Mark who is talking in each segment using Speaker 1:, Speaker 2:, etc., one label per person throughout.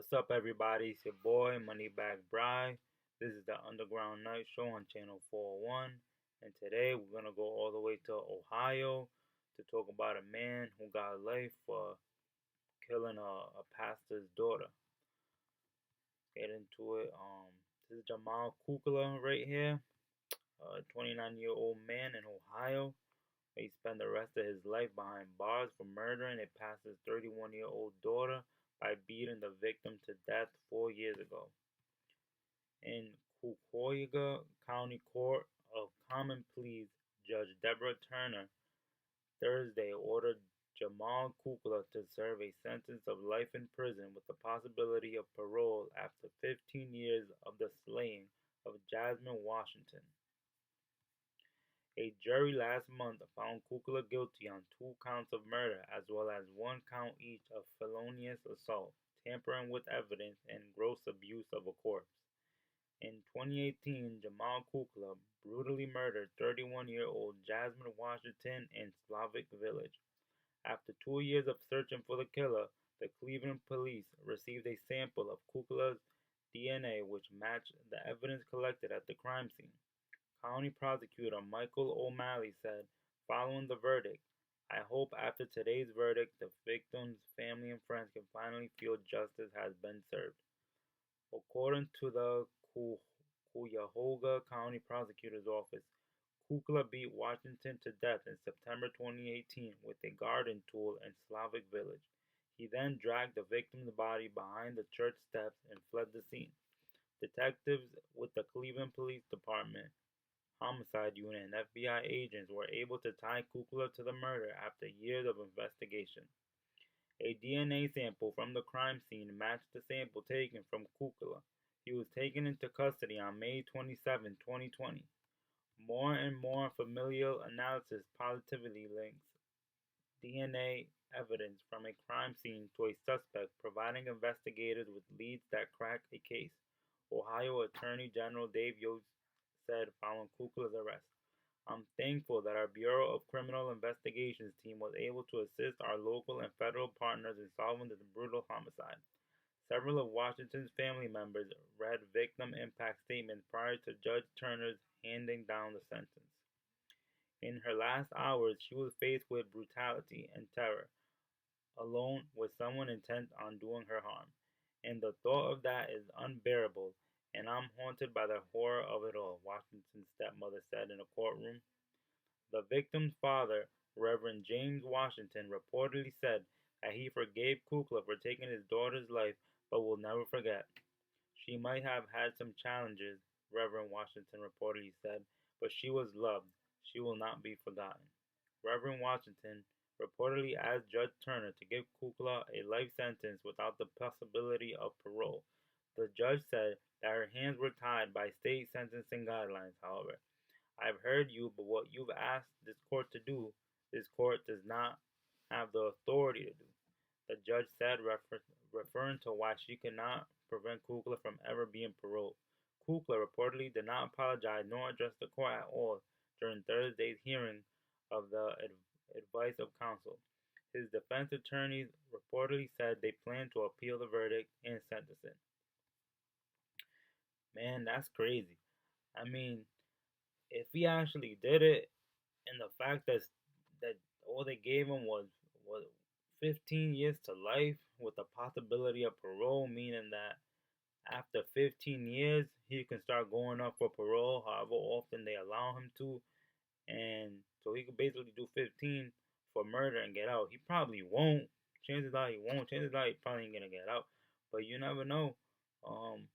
Speaker 1: What's up, everybody? It's your boy, moneybagbry. This is the Underground Night Show on Channel 401. And today we're going to go all the way to Ohio to talk about a man who got life for killing a pastor's daughter. Get into it. This is Jamal Kukla right here, a 29-year-old man in Ohio. He spent the rest of his life behind bars for murdering a pastor's 31-year-old daughter by beating the victim to death 4 years ago. In Cuyahoga County Court of Common Pleas, Judge Deborah Turner Thursday ordered Jamal Kukla to serve a sentence of life in prison with the possibility of parole after 15 years of the slaying of Jasmine Washington. A jury last month found Kukla guilty on 2 counts of murder as well as 1 count each of felonious assault, tampering with evidence, and gross abuse of a corpse. In 2018, Jamal Kukla brutally murdered 31-year-old Jasmine Washington in Slavic Village. After 2 years of searching for the killer, the Cleveland police received a sample of Kukla's DNA which matched the evidence collected at the crime scene. County Prosecutor Michael O'Malley said, following the verdict, "I hope after today's verdict the victim's family and friends can finally feel justice has been served." According to the Cuyahoga County Prosecutor's Office, Kukla beat Washington to death in September 2018 with a garden tool in Slavic Village. He then dragged the victim's body behind the church steps and fled the scene. Detectives with the Cleveland Police Department Homicide Unit and FBI agents were able to tie Kukla to the murder after years of investigation. A DNA sample from the crime scene matched the sample taken from Kukla. He was taken into custody on May 27, 2020. More and more familial analysis positively links DNA evidence from a crime scene to a suspect, providing investigators with leads that crack a case, Ohio Attorney General Dave Yost said following Kukla's arrest. "I'm thankful that our Bureau of Criminal Investigations team was able to assist our local and federal partners in solving this brutal homicide." Several of Washington's family members read victim impact statements prior to Judge Turner's handing down the sentence. In her last hours, she was faced with brutality and terror, alone with someone intent on doing her harm. "And the thought of that is unbearable, and I'm haunted by the horror of it all," Washington's stepmother said in a courtroom. The victim's father, Reverend James Washington, reportedly said that he forgave Kukla for taking his daughter's life but will never forget. "She might have had some challenges," Reverend Washington reportedly said, "but she was loved. She will not be forgotten." Reverend Washington reportedly asked Judge Turner to give Kukla a life sentence without the possibility of parole. The judge said that her hands were tied by state sentencing guidelines, however. "I've heard you, but what you've asked this court to do, this court does not have the authority to do," the judge said, referring to why she could not prevent Kukla from ever being paroled. Kukla reportedly did not apologize nor address the court at all during Thursday's hearing of the advice of counsel. His defense attorneys reportedly said they plan to appeal the verdict and sentencing. Man, that's crazy. I mean, if he actually did it, and the fact that all they gave him was 15 years to life with the possibility of parole, meaning that after 15 years he can start going up for parole, however often they allow him to, and so he could basically do 15 for murder and get out. He probably won't. Chances are he won't. Chances are he probably ain't gonna get out. But you never know. Um,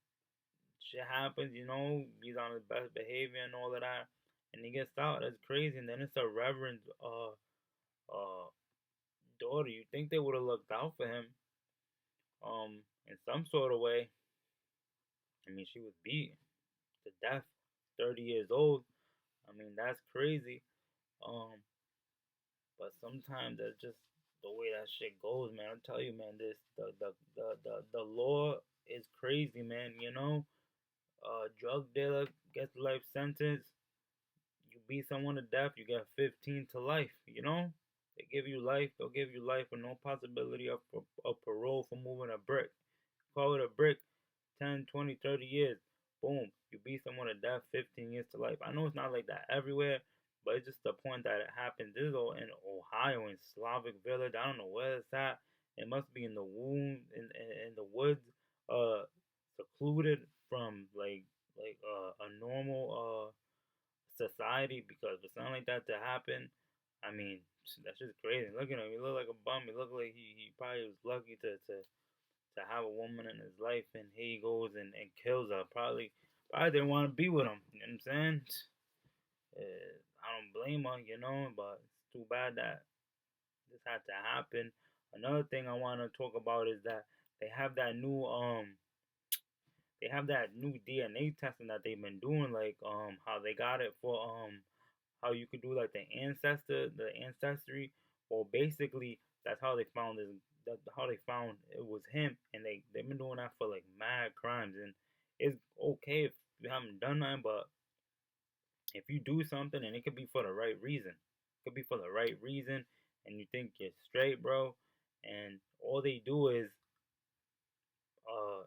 Speaker 1: Shit happens, he's on his best behavior and all of that, and he gets out. That's crazy. And then it's a reverend daughter. You think they would have looked out for him, in some sort of way. I mean, she was beat to death, 30 years old. I mean, that's crazy. Um, but sometimes that's just the way that shit goes, man. I'll tell you, man. The law is crazy, man. Drug dealer gets life sentence. You beat someone to death, you get 15 to life. They give you life. They'll give you life with no possibility of parole for moving a brick. call it a brick, 10, 20, 30 years. Boom, you beat someone to death, 15 years to life. I know it's not like that everywhere, but it's just the point that it happened. This is all in Ohio, in Slavic Village. I don't know where it's at. It must be in the womb, in the woods, secluded from a normal society, because for something like that to happen, I mean, that's just crazy. Look at him. He looked like a bum. He looked like he probably was lucky to have a woman in his life, and here he goes and kills her. Probably didn't want to be with him. You know what I'm saying? I don't blame her, but it's too bad that this had to happen. Another thing I want to talk about is that they have that new DNA testing that they've been doing, like how they got it for how you could do like the ancestry. Well, basically that's how they found this. That's how they found it was him, and they've been doing that for like mad crimes. And it's okay if you haven't done nothing, but if you do something, and it could be for the right reason, it could be for the right reason, and you think you're straight, bro, and all they do is uh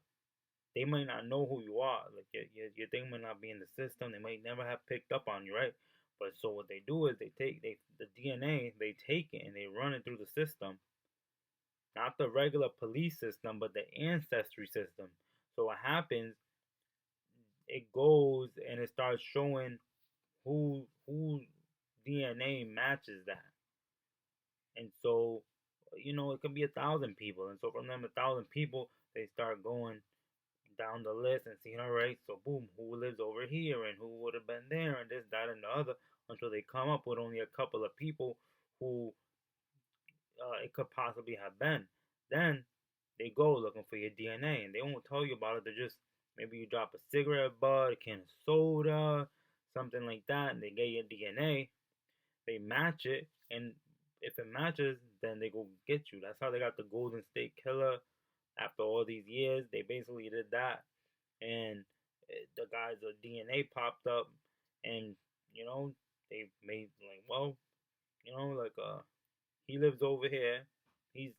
Speaker 1: they might not know who you are. Like your thing might not be in the system. They might never have picked up on you, right? But so what they do is the DNA, they take it and they run it through the system, not the regular police system, but the ancestry system. So what happens? It goes and it starts showing who DNA matches that, and so it could be 1,000 people, and so from them 1,000 people, they start going down the list and seeing, all right, so boom, who lives over here and who would have been there and this, that, and the other, until they come up with only a couple of people who it could possibly have been. Then they go looking for your DNA, and they won't tell you about it. They just, maybe you drop a cigarette butt, a can of soda, something like that, and they get your DNA. They match it, and if it matches, then they go get you. That's how they got the Golden State Killer. After all these years, they basically did that, and the guy's DNA popped up, and they made like, well, like he lives over here. He's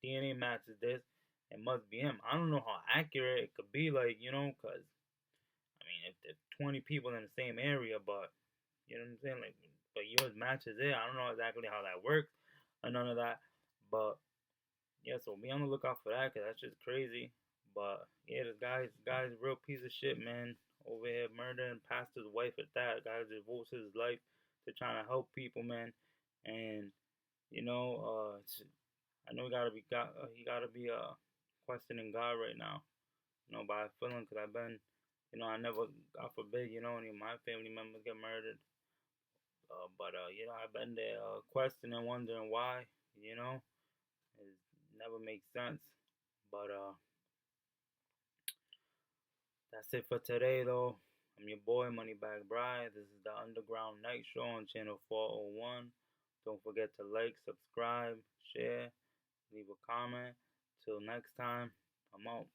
Speaker 1: DNA matches this. It must be him. I don't know how accurate it could be, like, because I mean, if there's 20 people in the same area, but you know what I'm saying, like, but yours matches it. I don't know exactly how that works or none of that, but yeah. So be on the lookout for that, cause that's just crazy. But yeah, this guy's a real piece of shit, man. Over here murdering pastor's wife at that. Guy devotes his life to trying to help people, man. And I know he gotta be questioning God right now. By feeling, because I've been, I never, God forbid, any of my family members get murdered. But I've been there questioning, wondering why. It never makes sense. But that's it for today, though. I'm your boy, moneybagbry. This is the Underground Night Show on channel 401. Don't forget to like, subscribe, share, leave a comment. Till next time, I'm out.